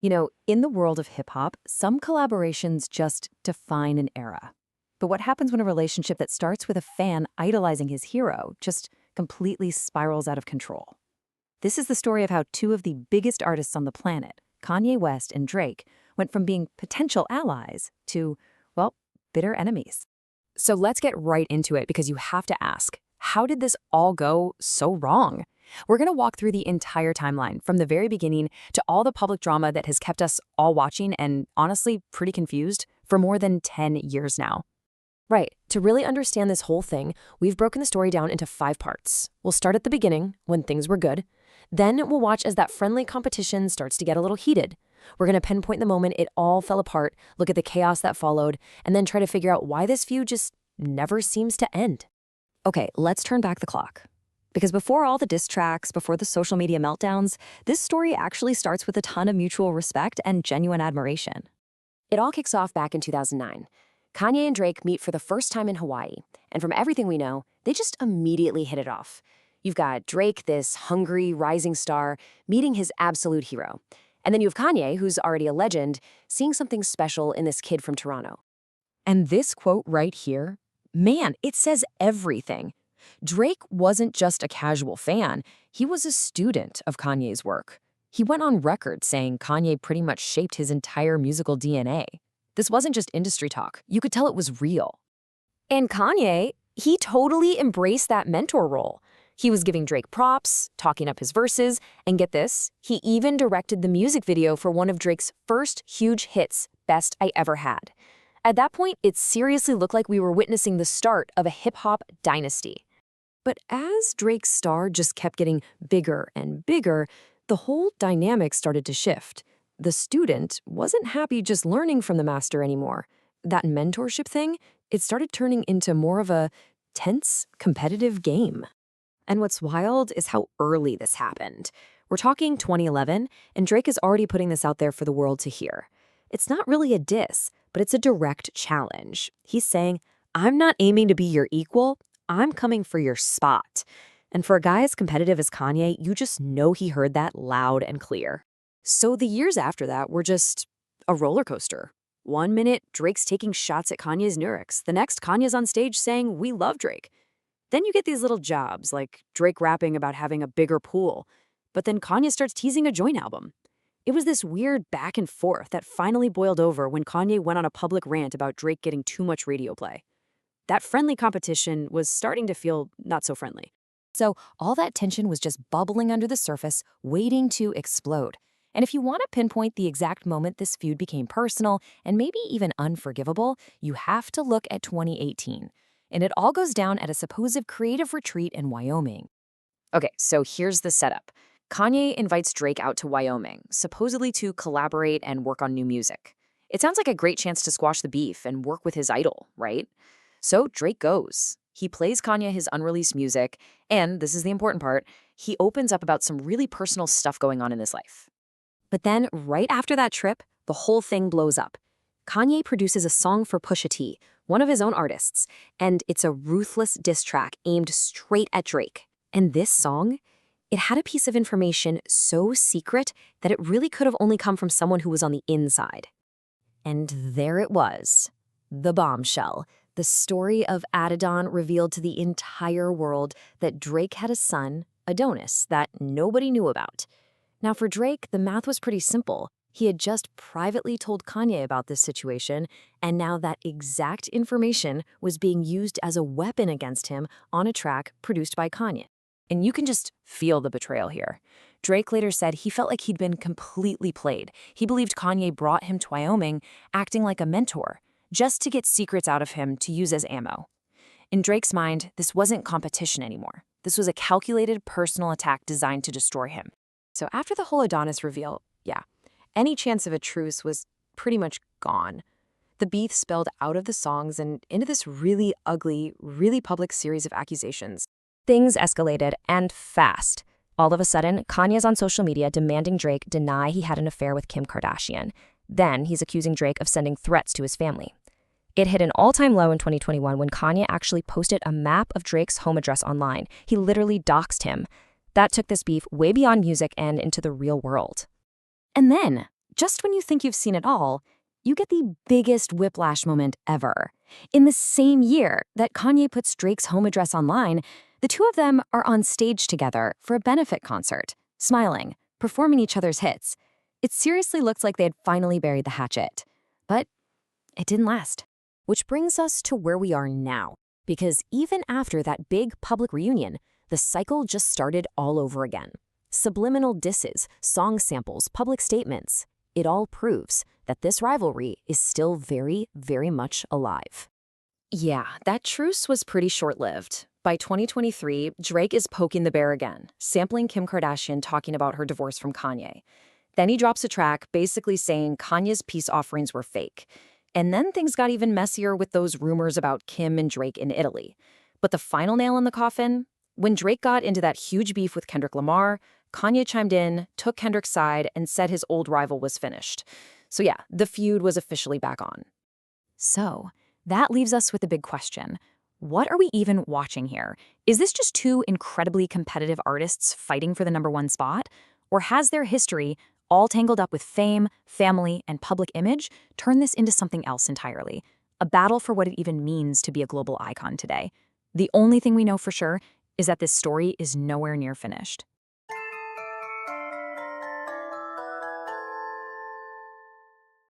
In the world of hip-hop, some collaborations just define an era. But what happens when a relationship that starts with a fan idolizing his hero just completely spirals out of control? This is the story of how two of the biggest artists on the planet, Kanye West and Drake, went from being potential allies to, well, bitter enemies. So let's get right into it because you have to ask, how did this all go so wrong? We're going to walk through the entire timeline from the very beginning to all the public drama that has kept us all watching and honestly pretty confused for more than 10 years now. Right, to really understand this whole thing, we've broken the story down into 5 parts. We'll start at the beginning, when things were good. Then we'll watch as that friendly competition starts to get a little heated. We're going to pinpoint the moment it all fell apart, look at the chaos that followed, and then try to figure out why this feud just never seems to end. Okay, let's turn back the clock. Because before all the diss tracks, before the social media meltdowns, this story actually starts with a ton of mutual respect and genuine admiration. It all kicks off back in 2009. Kanye and Drake meet for the first time in Hawaii, and from everything we know, they just immediately hit it off. You've got Drake, this hungry, rising star, meeting his absolute hero. And then you have Kanye, who's already a legend, seeing something special in this kid from Toronto. And this quote right here, man, it says everything. Drake wasn't just a casual fan, he was a student of Kanye's work. He went on record saying Kanye pretty much shaped his entire musical DNA. This wasn't just industry talk, you could tell it was real. And Kanye, he totally embraced that mentor role. He was giving Drake props, talking up his verses, and get this, he even directed the music video for one of Drake's first huge hits, Best I Ever Had. At that point, it seriously looked like we were witnessing the start of a hip-hop dynasty. But as Drake's star just kept getting bigger and bigger, the whole dynamic started to shift. The student wasn't happy just learning from the master anymore. That mentorship thing, it started turning into more of a tense, competitive game. And what's wild is how early this happened. We're talking 2011, and Drake is already putting this out there for the world to hear. It's not really a diss, but it's a direct challenge. He's saying, I'm not aiming to be your equal, I'm coming for your spot. And for a guy as competitive as Kanye, you just know he heard that loud and clear. So the years after that were just a roller coaster. One minute, Drake's taking shots at Kanye's lyrics. The next, Kanye's on stage saying, we love Drake. Then you get these little jobs, like Drake rapping about having a bigger pool. But then Kanye starts teasing a joint album. It was this weird back and forth that finally boiled over when Kanye went on a public rant about Drake getting too much radio play. That friendly competition was starting to feel not so friendly. So all that tension was just bubbling under the surface, waiting to explode. And if you want to pinpoint the exact moment this feud became personal and maybe even unforgivable, you have to look at 2018. And it all goes down at a supposed creative retreat in Wyoming. Okay, so here's the setup. Kanye invites Drake out to Wyoming, supposedly to collaborate and work on new music. It sounds like a great chance to squash the beef and work with his idol, right? So Drake goes. He plays Kanye his unreleased music, and this is the important part, he opens up about some really personal stuff going on in his life. But then, right after that trip, the whole thing blows up. Kanye produces a song for Pusha T, one of his own artists, and it's a ruthless diss track aimed straight at Drake. And this song, it had a piece of information so secret that it really could have only come from someone who was on the inside. And there it was, the bombshell. The story of Adidon revealed to the entire world that Drake had a son, Adonis, that nobody knew about. Now for Drake, the math was pretty simple. He had just privately told Kanye about this situation, and now that exact information was being used as a weapon against him on a track produced by Kanye. And you can just feel the betrayal here. Drake later said he felt like he'd been completely played. He believed Kanye brought him to Wyoming acting like a mentor, just to get secrets out of him to use as ammo. In Drake's mind, this wasn't competition anymore. This was a calculated personal attack designed to destroy him. So after the whole Adonis reveal, any chance of a truce was pretty much gone. The beef spilled out of the songs and into this really ugly, really public series of accusations. Things escalated, and fast. All of a sudden, Kanye's on social media demanding Drake deny he had an affair with Kim Kardashian. Then he's accusing Drake of sending threats to his family. It hit an all-time low in 2021 when Kanye actually posted a map of Drake's home address online. He literally doxed him. That took this beef way beyond music and into the real world. And then, just when you think you've seen it all, you get the biggest whiplash moment ever. In the same year that Kanye puts Drake's home address online, the two of them are on stage together for a benefit concert, smiling, performing each other's hits. It seriously looks like they had finally buried the hatchet. But it didn't last. Which brings us to where we are now. Because even after that big public reunion, the cycle just started all over again. Subliminal disses, song samples, public statements. It all proves that this rivalry is still very, very much alive. Yeah, that truce was pretty short-lived. By 2023, Drake is poking the bear again, sampling Kim Kardashian talking about her divorce from Kanye. Then he drops a track basically saying Kanye's peace offerings were fake. And then things got even messier with those rumors about Kim and Drake in Italy. But the final nail in the coffin? When Drake got into that huge beef with Kendrick Lamar, Kanye chimed in, took Kendrick's side, and said his old rival was finished. So yeah, the feud was officially back on. So, that leaves us with the big question. What are we even watching here? Is this just two incredibly competitive artists fighting for the #1 spot? Or has their history, all tangled up with fame, family, and public image, turned this into something else entirely? A battle for what it even means to be a global icon today. The only thing we know for sure is that this story is nowhere near finished.